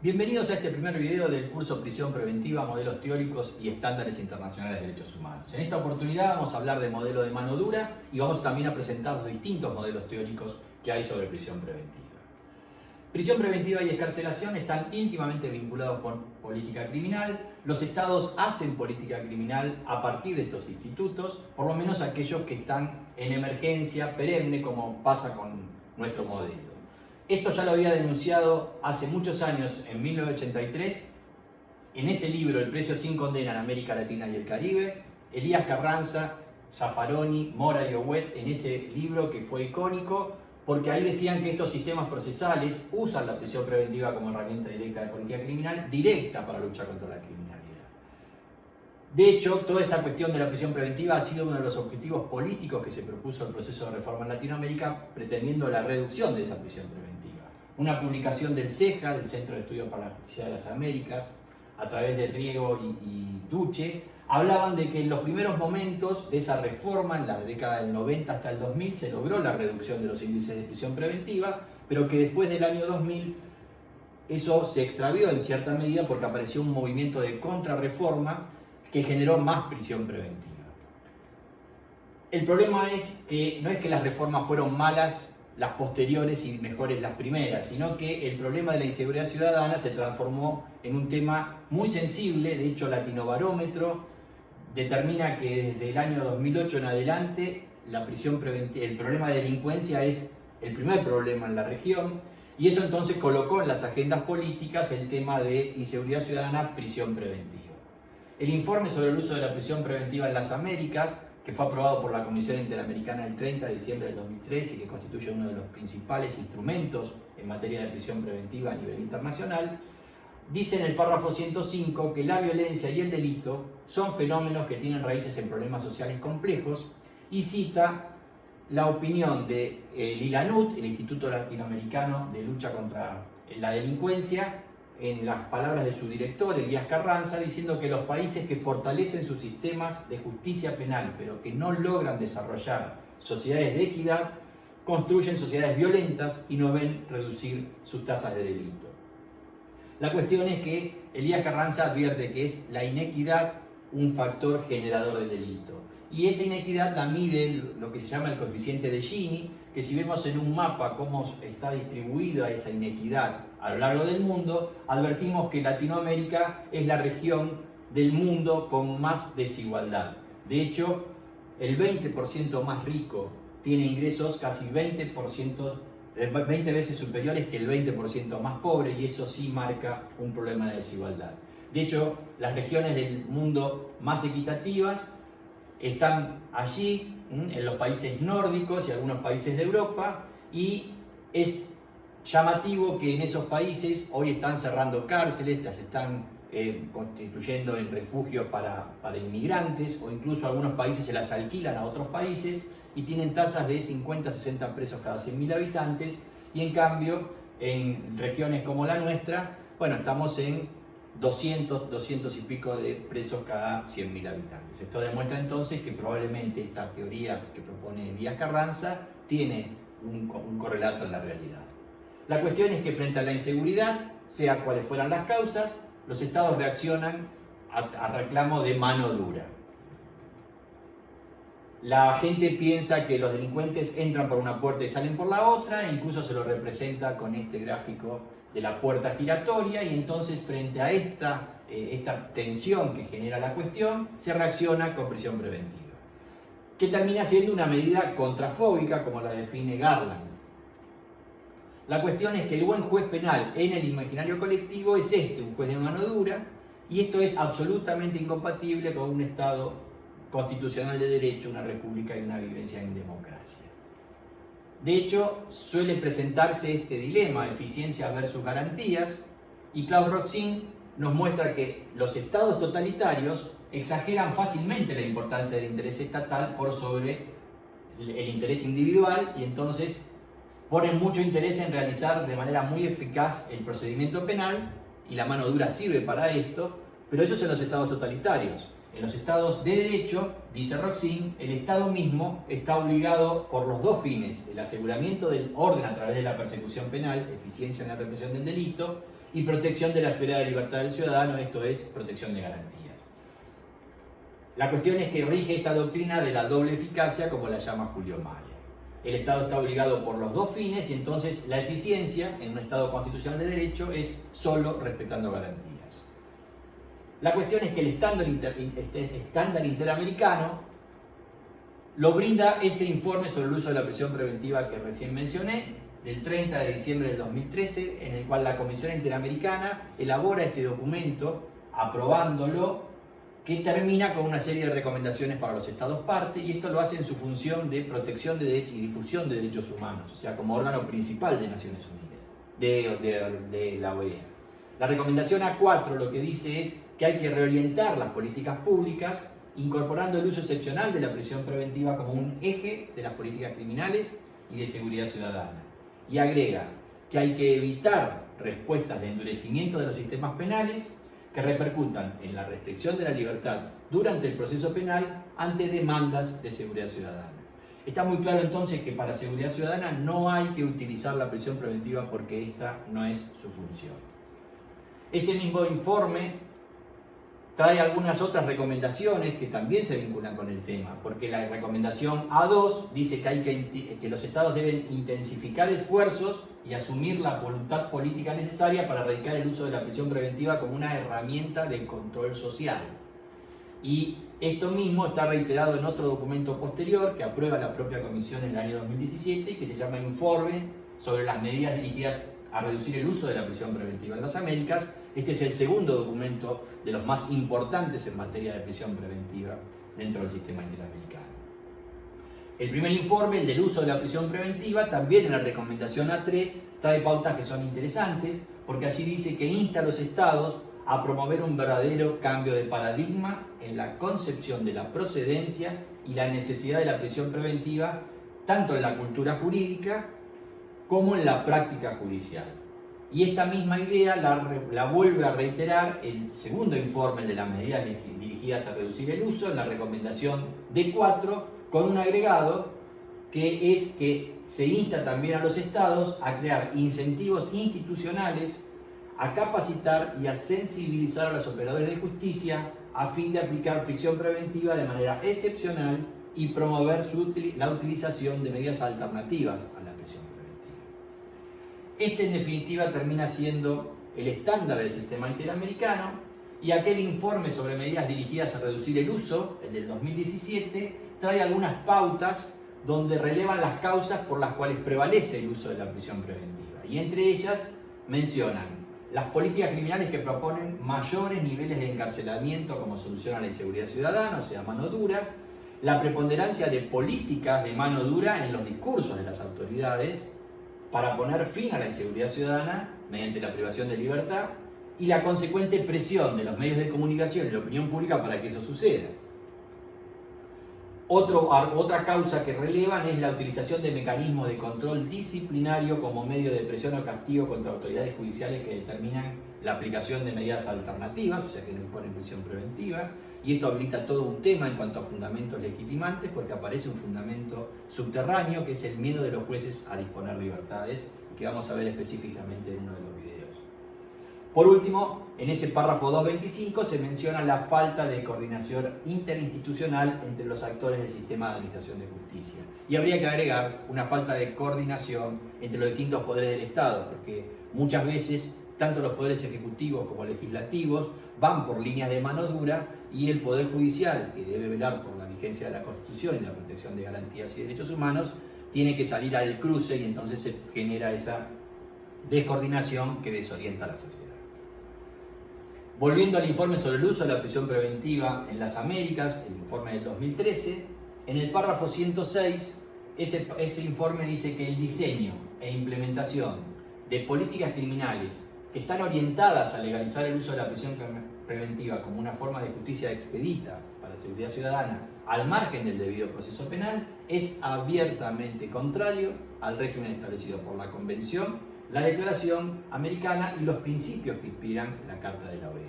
Bienvenidos a este primer video del curso Prisión Preventiva, Modelos Teóricos y Estándares Internacionales de Derechos Humanos. En esta oportunidad vamos a hablar de modelo de mano dura y vamos también a presentar los distintos modelos teóricos que hay sobre prisión preventiva. Prisión preventiva y excarcelación están íntimamente vinculados con política criminal. Los estados hacen política criminal a partir de estos institutos, por lo menos aquellos que están en emergencia perenne, como pasa con nuestro modelo. Esto ya lo había denunciado hace muchos años, en 1983, en ese libro, El precio sin condena en América Latina y el Caribe, Elías Carranza, Zaffaroni, Mora y Owet, en ese libro que fue icónico, porque ahí decían que estos sistemas procesales usan la prisión preventiva como herramienta directa de política criminal, directa para luchar contra la criminalidad. De hecho, toda esta cuestión de la prisión preventiva ha sido uno de los objetivos políticos que se propuso el proceso de reforma en Latinoamérica, pretendiendo la reducción de esa prisión preventiva. Una publicación del CEJA, del Centro de Estudios para la Justicia de las Américas, a través de Riego y Duche, hablaban de que en los primeros momentos de esa reforma, en la década del 90 hasta el 2000, se logró la reducción de los índices de prisión preventiva, pero que después del año 2000 eso se extravió en cierta medida porque apareció un movimiento de contrarreforma que generó más prisión preventiva. El problema es que no es que las reformas fueron malas las posteriores y mejores las primeras, sino que el problema de la inseguridad ciudadana se transformó en un tema muy sensible. De hecho, Latinobarómetro determina que desde el año 2008 en adelante la prisión preventiva, el problema de delincuencia es el primer problema en la región, y eso entonces colocó en las agendas políticas el tema de inseguridad ciudadana, prisión preventiva. El informe sobre el uso de la prisión preventiva en las Américas, que fue aprobado por la Comisión Interamericana el 30 de diciembre del 2003 y que constituye uno de los principales instrumentos en materia de prisión preventiva a nivel internacional, dice en el párrafo 105 que la violencia y el delito son fenómenos que tienen raíces en problemas sociales complejos, y cita la opinión de ILANUT, el Instituto Latinoamericano de Lucha contra la Delincuencia, en las palabras de su director, Elías Carranza, diciendo que los países que fortalecen sus sistemas de justicia penal, pero que no logran desarrollar sociedades de equidad, construyen sociedades violentas y no ven reducir sus tasas de delito. La cuestión es que Elías Carranza advierte que es la inequidad un factor generador de delito. Y esa inequidad la mide lo que se llama el coeficiente de Gini, que si vemos en un mapa cómo está distribuida esa inequidad a lo largo del mundo, advertimos que Latinoamérica es la región del mundo con más desigualdad. De hecho, el 20% más rico tiene ingresos casi 20 veces superiores que el 20% más pobre, y eso sí marca un problema de desigualdad. De hecho, las regiones del mundo más equitativas están allí, en los países nórdicos y algunos países de Europa, y es llamativo que en esos países hoy están cerrando cárceles, las están constituyendo en refugios para inmigrantes, o incluso algunos países se las alquilan a otros países y tienen tasas de 50-60 presos cada 100.000 habitantes, y en cambio en regiones como la nuestra, bueno, estamos en 200 y pico de presos cada 100.000 habitantes. Esto demuestra entonces que probablemente esta teoría que propone Elías Carranza tiene un correlato en la realidad. La cuestión es que frente a la inseguridad, sea cuales fueran las causas, los estados reaccionan a reclamo de mano dura. La gente piensa que los delincuentes entran por una puerta y salen por la otra, e incluso se lo representa con este gráfico de la puerta giratoria, y entonces frente a esta tensión que genera la cuestión, se reacciona con prisión preventiva, que termina siendo una medida contrafóbica, como la define Garland. La cuestión es que el buen juez penal en el imaginario colectivo es un juez de mano dura, y esto es absolutamente incompatible con un Estado constitucional de derecho, una república y una vivencia en democracia. De hecho, suele presentarse este dilema, eficiencia versus garantías, y Claude Roxin nos muestra que los estados totalitarios exageran fácilmente la importancia del interés estatal por sobre el interés individual, y entonces ponen mucho interés en realizar de manera muy eficaz el procedimiento penal, y la mano dura sirve para esto, pero eso es en los estados totalitarios. En los estados de derecho, dice Roxin, el Estado mismo está obligado por los dos fines: el aseguramiento del orden a través de la persecución penal, eficiencia en la represión del delito, y protección de la esfera de libertad del ciudadano, esto es, protección de garantías. La cuestión es que rige esta doctrina de la doble eficacia, como la llama Julio Maia. El Estado está obligado por los dos fines y entonces la eficiencia en un Estado constitucional de derecho es solo respetando garantías. La cuestión es que el estándar interamericano lo brinda ese informe sobre el uso de la prisión preventiva que recién mencioné, del 30 de diciembre del 2013, en el cual la Comisión Interamericana elabora este documento, aprobándolo, que termina con una serie de recomendaciones para los Estados parte, y esto lo hace en su función de protección de derechos y difusión de derechos humanos, o sea, como órgano principal de Naciones Unidas, de la OEA. La recomendación A4 lo que dice es que hay que reorientar las políticas públicas incorporando el uso excepcional de la prisión preventiva como un eje de las políticas criminales y de seguridad ciudadana. Y agrega que hay que evitar respuestas de endurecimiento de los sistemas penales que repercutan en la restricción de la libertad durante el proceso penal ante demandas de seguridad ciudadana. Está muy claro entonces que para seguridad ciudadana no hay que utilizar la prisión preventiva porque esta no es su función. Ese mismo informe trae algunas otras recomendaciones que también se vinculan con el tema, porque la recomendación A2 dice que los estados deben intensificar esfuerzos y asumir la voluntad política necesaria para erradicar el uso de la prisión preventiva como una herramienta de control social. Y esto mismo está reiterado en otro documento posterior que aprueba la propia Comisión en el año 2017 y que se llama Informe sobre las medidas dirigidas a reducir el uso de la prisión preventiva en las Américas. Este es el segundo documento de los más importantes en materia de prisión preventiva dentro del sistema interamericano. El primer informe, el del uso de la prisión preventiva, también en la recomendación A3 trae pautas que son interesantes, porque allí dice que insta a los estados a promover un verdadero cambio de paradigma en la concepción de la procedencia y la necesidad de la prisión preventiva, tanto en la cultura jurídica como en la práctica judicial. Y esta misma idea la vuelve a reiterar el segundo informe, el de las medidas dirigidas a reducir el uso, en la recomendación D4, con un agregado que es que se insta también a los estados a crear incentivos institucionales, a capacitar y a sensibilizar a los operadores de justicia a fin de aplicar prisión preventiva de manera excepcional y promover la utilización de medidas alternativas a la prisión preventiva. Este, en definitiva, termina siendo el estándar del sistema interamericano, y aquel informe sobre medidas dirigidas a reducir el uso, el del 2017, trae algunas pautas donde relevan las causas por las cuales prevalece el uso de la prisión preventiva. Y entre ellas mencionan las políticas criminales que proponen mayores niveles de encarcelamiento como solución a la inseguridad ciudadana, o sea, mano dura, la preponderancia de políticas de mano dura en los discursos de las autoridades para poner fin a la inseguridad ciudadana mediante la privación de libertad y la consecuente presión de los medios de comunicación y la opinión pública para que eso suceda. Otra causa que relevan es la utilización de mecanismos de control disciplinario como medio de presión o castigo contra autoridades judiciales que determinan la aplicación de medidas alternativas, o sea que no imponen prisión preventiva, y esto habilita todo un tema en cuanto a fundamentos legitimantes, porque aparece un fundamento subterráneo que es el miedo de los jueces a disponer libertades, y que vamos a ver específicamente en uno de los videos. Por último, en ese párrafo 2.25 se menciona la falta de coordinación interinstitucional entre los actores del sistema de administración de justicia. Y habría que agregar una falta de coordinación entre los distintos poderes del Estado, porque muchas veces tanto los poderes ejecutivos como legislativos van por líneas de mano dura y el Poder Judicial, que debe velar por la vigencia de la Constitución y la protección de garantías y derechos humanos, tiene que salir al cruce y entonces se genera esa descoordinación que desorienta a la sociedad. Volviendo al informe sobre el uso de la prisión preventiva en las Américas, el informe del 2013, en el párrafo 106, ese informe dice que el diseño e implementación de políticas criminales que están orientadas a legalizar el uso de la prisión preventiva como una forma de justicia expedita para la seguridad ciudadana al margen del debido proceso penal es abiertamente contrario al régimen establecido por la Convención, la Declaración Americana y los principios que inspiran la Carta de la OEA.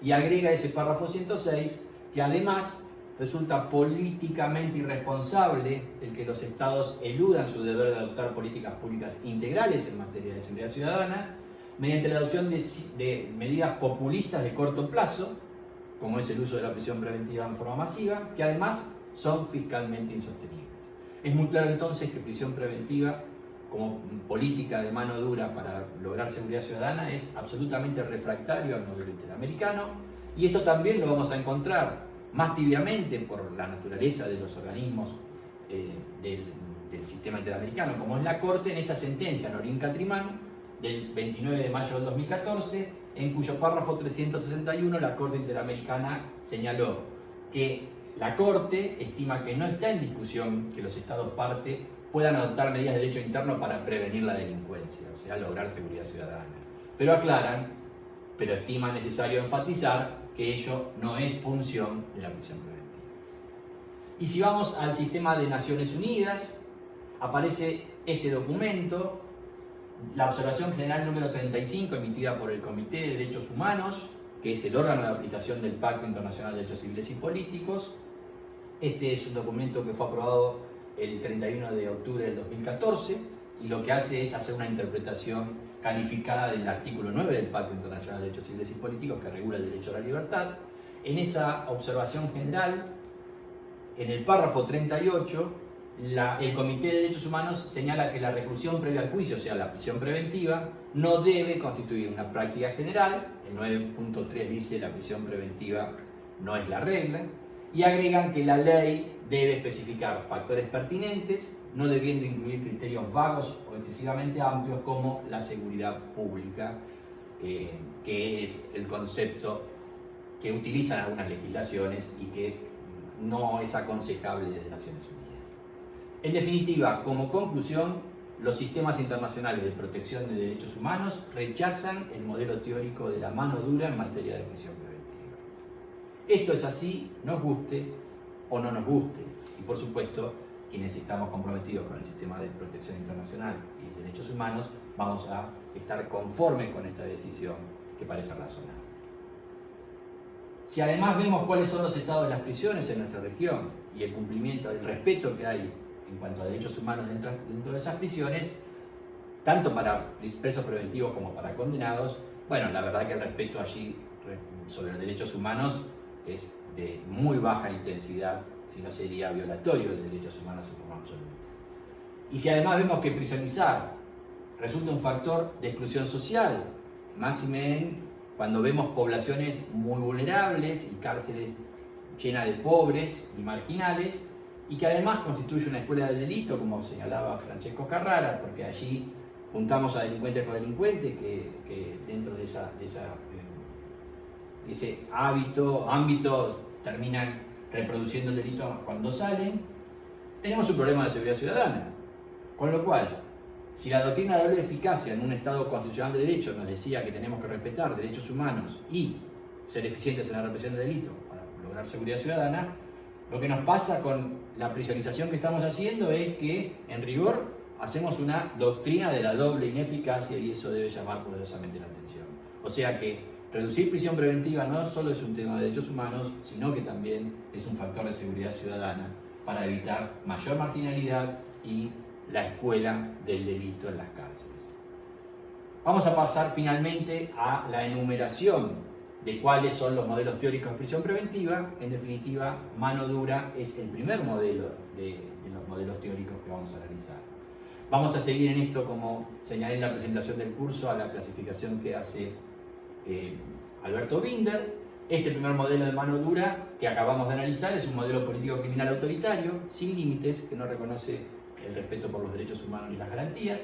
Y agrega ese párrafo 106 que además resulta políticamente irresponsable el que los estados eludan su deber de adoptar políticas públicas integrales en materia de seguridad ciudadana, mediante la adopción de medidas populistas de corto plazo, como es el uso de la prisión preventiva en forma masiva, que además son fiscalmente insostenibles. Es muy claro entonces que prisión preventiva como política de mano dura para lograr seguridad ciudadana es absolutamente refractario al modelo interamericano, y esto también lo vamos a encontrar más tibiamente por la naturaleza de los organismos del sistema interamericano, como es la Corte en esta sentencia Norin Catrimán del 29 de mayo del 2014, en cuyo párrafo 361 la Corte Interamericana señaló que la Corte estima que no está en discusión que los Estados parte puedan adoptar medidas de derecho interno para prevenir la delincuencia, o sea, lograr seguridad ciudadana. Pero aclaran, pero estiman necesario enfatizar que ello no es función de la prisión preventiva. Y si vamos al sistema de Naciones Unidas, aparece este documento, la observación general número 35, emitida por el Comité de Derechos Humanos, que es el órgano de aplicación del Pacto Internacional de Derechos Civiles y Políticos. Este es un documento que fue aprobado el 31 de octubre del 2014 y lo que hace es hacer una interpretación calificada del artículo 9 del Pacto Internacional de Derechos Civiles y Políticos que regula el derecho a la libertad. En esa observación general, en el párrafo 38, el Comité de Derechos Humanos señala que la reclusión previa al juicio, o sea, la prisión preventiva, no debe constituir una práctica general. El 9.3 dice la prisión preventiva no es la regla, y agregan que la ley debe especificar factores pertinentes, no debiendo incluir criterios vagos o excesivamente amplios como la seguridad pública, que es el concepto que utilizan algunas legislaciones y que no es aconsejable desde Naciones Unidas. En definitiva, como conclusión, los sistemas internacionales de protección de derechos humanos rechazan el modelo teórico de la mano dura en materia de prisión preventiva. Esto es así, nos guste o no nos guste. Y por supuesto, quienes estamos comprometidos con el sistema de protección internacional y de derechos humanos, vamos a estar conformes con esta decisión que parece razonable. Si además vemos cuáles son los estados de las prisiones en nuestra región y el cumplimiento, el respeto que hay en cuanto a derechos humanos dentro de esas prisiones, tanto para presos preventivos como para condenados, bueno, la verdad que el respeto allí sobre los derechos humanos es de muy baja intensidad, si no sería violatorio de derechos humanos en forma absoluta. Y si además vemos que prisonizar resulta un factor de exclusión social, máxime cuando vemos poblaciones muy vulnerables y cárceles llenas de pobres y marginales, y que además constituye una escuela del delito, como señalaba Francesco Carrara, porque allí juntamos a delincuentes con delincuentes que dentro de ese ámbito terminan reproduciendo el delito cuando salen. Tenemos un problema de seguridad ciudadana, con lo cual, si la doctrina de doble eficacia en un Estado constitucional de derecho nos decía que tenemos que respetar derechos humanos y ser eficientes en la represión de delitos para lograr seguridad ciudadana, lo que nos pasa con la prisionización que estamos haciendo es que, en rigor, hacemos una doctrina de la doble ineficacia y eso debe llamar poderosamente la atención. O sea que reducir prisión preventiva no solo es un tema de derechos humanos, sino que también es un factor de seguridad ciudadana para evitar mayor marginalidad y la escuela del delito en las cárceles. Vamos a pasar finalmente a la enumeración de cuáles son los modelos teóricos de prisión preventiva. En definitiva, mano dura es el primer modelo de los modelos teóricos que vamos a analizar. Vamos a seguir en esto, como señalé en la presentación del curso, a la clasificación que hace Alberto Binder. Este primer modelo de mano dura que acabamos de analizar es un modelo político criminal autoritario, sin límites, que no reconoce el respeto por los derechos humanos ni las garantías.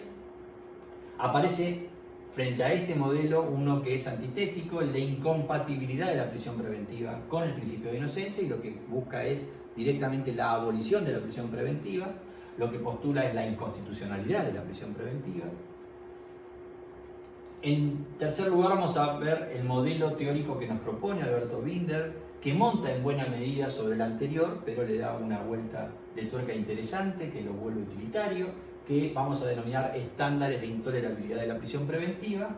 Aparece frente a este modelo uno que es antitético, el de incompatibilidad de la prisión preventiva con el principio de inocencia, y lo que busca es directamente la abolición de la prisión preventiva. Lo que postula es la inconstitucionalidad de la prisión preventiva. En tercer lugar, vamos a ver el modelo teórico que nos propone Alberto Binder, que monta en buena medida sobre el anterior, pero le da una vuelta de tuerca interesante que lo vuelve utilitario, que vamos a denominar estándares de intolerabilidad de la prisión preventiva.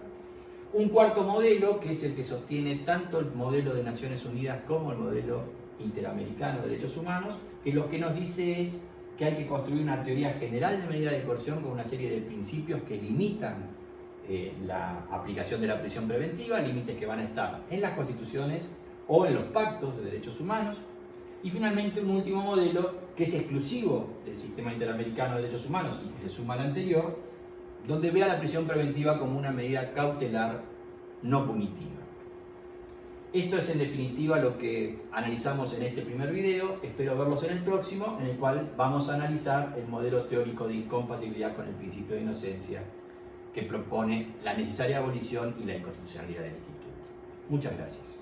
Un cuarto modelo, que es el que sostiene tanto el modelo de Naciones Unidas como el modelo interamericano de derechos humanos, que lo que nos dice es que hay que construir una teoría general de medida de coerción con una serie de principios que limitan la aplicación de la prisión preventiva, límites que van a estar en las constituciones o en los pactos de derechos humanos. Y finalmente un último modelo que es exclusivo del sistema interamericano de derechos humanos y que se suma al anterior, donde vea la prisión preventiva como una medida cautelar no punitiva. Esto es en definitiva lo que analizamos en este primer video. Espero verlos en el próximo, en el cual vamos a analizar el modelo teórico de incompatibilidad con el principio de inocencia que propone la necesaria abolición y la inconstitucionalidad del instituto. Muchas gracias.